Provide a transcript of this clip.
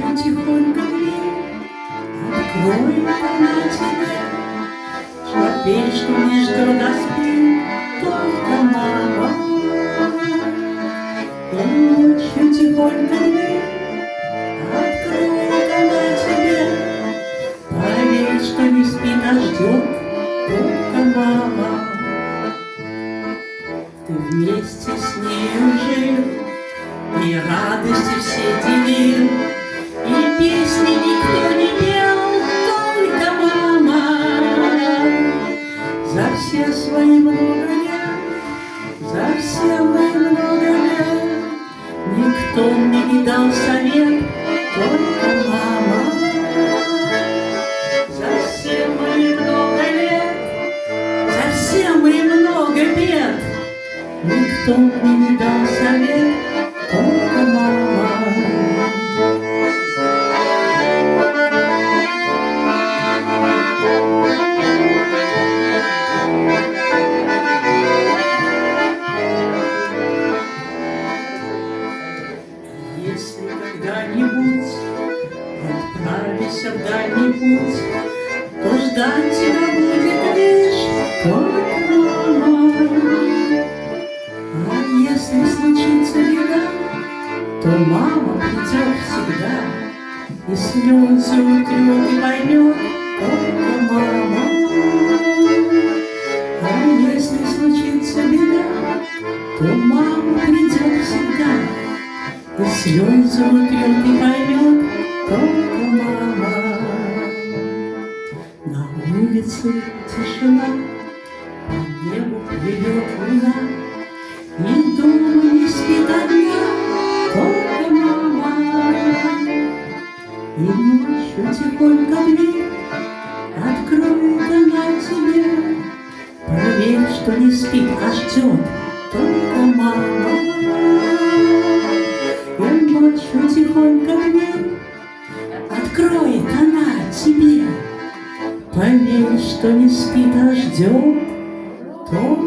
ночью тихонько дверь откроет она тебе, чтоб что не ждет, а спит только мама. И ночью тихонько дверь откроет она тебе, поверь, что не спит, а ждет только мама. Ты вместе с нею жил, и радости все делил, и песни никто не пел, только мама. За все свои много лет, за все мои много лет, никто мне не дал совет, только мама. За все мои много лет, за все мои много бед, никто мне не дал совет, только мама. Если когда-нибудь отправишься в дальний путь, то ждать тебя будет лишь только мама. А если случится беда, то мама придет всегда, и слезы утрет и поймет только мама. А если случится беда, то мама придет всегда, и слезы утрет и поймет только мама. На улице тишина, по небу плывет луна, и дома не спит одна только мама. И ночью тихонько дверь откроет она тебе, проверь, что не спит, а ждет только мама. И ночью тихонько дверь откроет она тебе, поверь, что не спит, а ждет только